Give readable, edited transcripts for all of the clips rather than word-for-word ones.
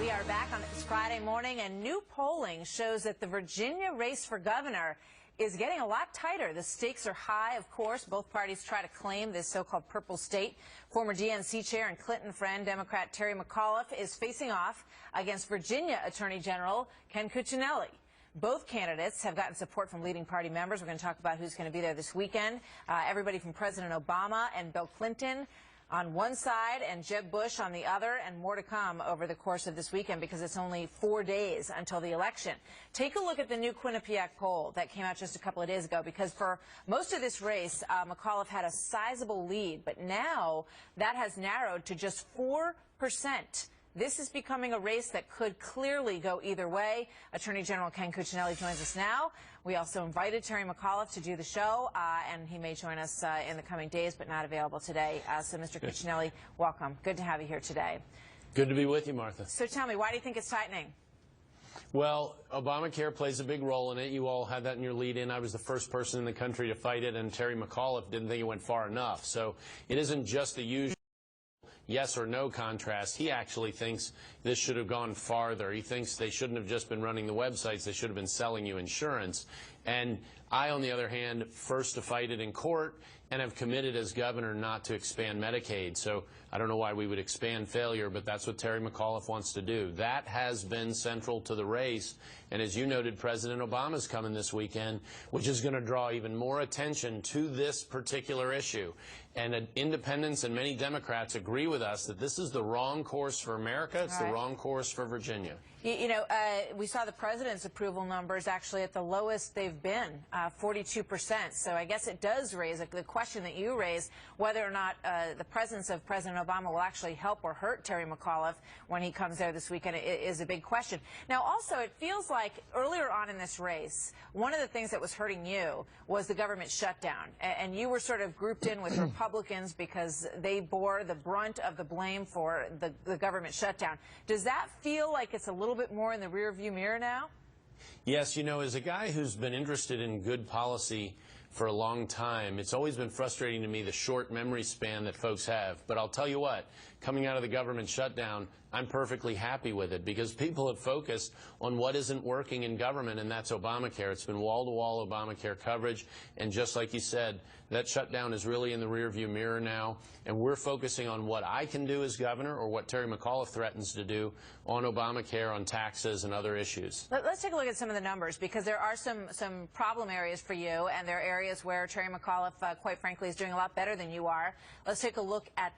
We are back on this Friday morning, and new polling shows that the Virginia race for governor is getting a lot tighter. The stakes are high, of course. Both parties try to claim this so-called purple state. Former DNC chair and Clinton friend, Democrat Terry McAuliffe, is facing off against Virginia Attorney General Ken Cuccinelli. Both candidates have gotten support from leading party members. We're going to talk about who's going to be there this weekend. Everybody from President Obama and Bill Clinton on one side and Jeb Bush on the other, and more to come over the course of this weekend because it's only 4 days until the election. Take a look at the new Quinnipiac poll that came out just a couple of days ago, because for most of this race, McAuliffe had a sizable lead, but now that has narrowed to just 4%. This is becoming a race that could clearly go either way. Attorney General Ken Cuccinelli joins us now. We also invited Terry McAuliffe to do the show, and he may join us in the coming days, but not available today. So, Mr. Cuccinelli, welcome. Good to have you here today. Good to be with you, Martha. So tell me, why do you think it's tightening? Well, ObamaCare plays a big role in it. You all had that in your lead-in. I was the first person in the country to fight it, and Terry McAuliffe didn't think it went far enough. So it isn't just the usual yes or no contrast. He actually thinks this should have gone farther. He thinks they shouldn't have just been running the websites. They should have been selling you insurance. And I, on the other hand, first to fight it in court and have committed as governor not to expand Medicaid. So I don't know why we would expand failure, but that's what Terry McAuliffe wants to do. That has been central to the race. And as you noted, President Obama's coming this weekend, which is going to draw even more attention to this particular issue. And independents and many Democrats agree with us that this is the wrong course for America. It's the wrong course for Virginia. You know, we saw the president's approval numbers actually at the lowest they've been, 42%. So I guess it does raise the question that you raised, whether or not the presence of President Obama will actually help or hurt Terry McAuliffe when he comes there this weekend is a big question. Now, also, it feels like earlier on in this race, one of the things that was hurting you was the government shutdown. And you were sort of grouped in with Republicans because they bore the brunt of the blame for the government shutdown. Does that feel like it's a little bit more in the rearview mirror now? Yes, you know, as a guy who's been interested in good policy for a long time, it's always been frustrating to me the short memory span that folks have. But I'll tell you what, coming out of the government shutdown, I'm perfectly happy with it because people have focused on what isn't working in government, and that's ObamaCare. It's been wall-to-wall Obamacare coverage, and just like you said, that shutdown is really in the rearview mirror now, and we're focusing on what I can do as governor or what Terry McAuliffe threatens to do on Obamacare, on taxes, and other issues. Let's take a look at some of the numbers, because there are some problem areas for you, and there are areas where Terry McAuliffe, quite frankly, is doing a lot better than you are. Let's take a look at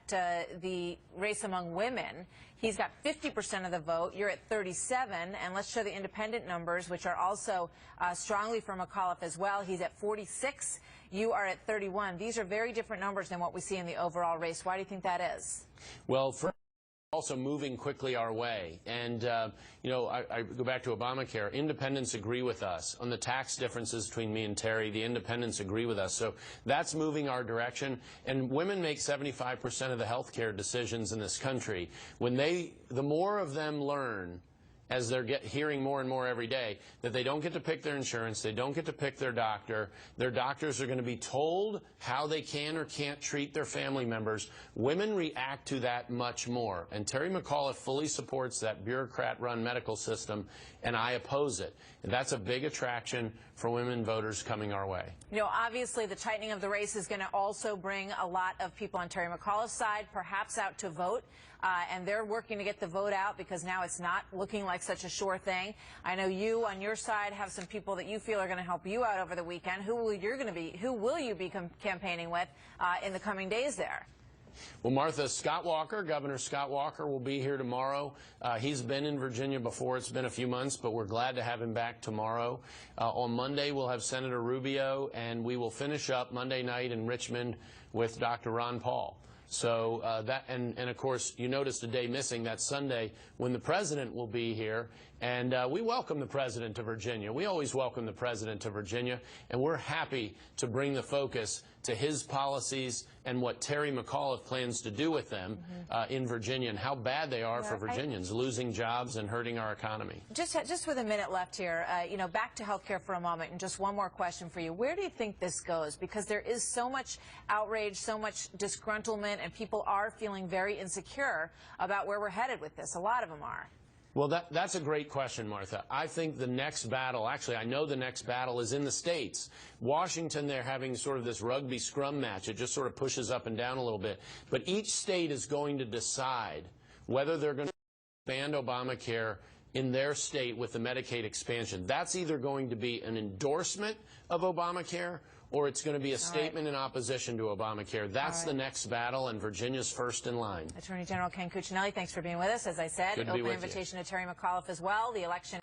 the race among women. He's got 50% of the vote. You're at 37%. And let's show the independent numbers, which are also strongly for McAuliffe as well. He's at 46%. You are at 31%. These are very different numbers than what we see in the overall race. Why do you think that is? Well, also moving quickly our way. And, you know, I go back to Obamacare. Independents agree with us. On the tax differences between me and Terry, the independents agree with us. So that's moving our direction. And women make 75% of the health care decisions in this country. When the more of them learn, as they're hearing more and more every day, that they don't get to pick their insurance, they don't get to pick their doctors are going to be told how they can or can't treat their family members. Women react to that much more. And Terry McAuliffe fully supports that bureaucrat-run medical system, and I oppose it. And that's a big attraction for women voters coming our way. You know, obviously the tightening of the race is going to also bring a lot of people on Terry McAuliffe's side, perhaps out to vote. And they're working to get the vote out because now it's not looking like such a sure thing. I know you, on your side, have some people that you feel are going to help you out over the weekend. Who will you be campaigning with in the coming days there? Well, Martha, Governor Scott Walker will be here tomorrow. He's been in Virginia before. It's been a few months, but we're glad to have him back tomorrow. On Monday, we'll have Senator Rubio, and we will finish up Monday night in Richmond with Dr. Ron Paul. So and of course, you noticed a day missing, that Sunday, when the president will be here. And we welcome the president to Virginia. We always welcome the president to Virginia. And we're happy to bring the focus to his policies and what Terry McAuliffe plans to do with them in Virginia, and how bad they are for Virginians, losing jobs and hurting our economy. Just with a minute left here, you know, back to health care for a moment, and just one more question for you. Where do you think this goes? Because there is so much outrage, so much disgruntlement, and people are feeling very insecure about where we're headed with this. A lot of them are. Well, that's a great question, Martha. I think the next battle, actually, I know the next battle is in the states. Washington, they're having sort of this rugby scrum match. It just sort of pushes up and down a little bit. But each state is going to decide whether they're going to expand Obamacare in their state with the Medicaid expansion. That's either going to be an endorsement of Obamacare or it's going to be a statement in opposition to Obamacare. That's the next battle, and Virginia's first in line. Attorney General Ken Cuccinelli, thanks for being with us. As I said, open invitation to Terry McAuliffe as well. The election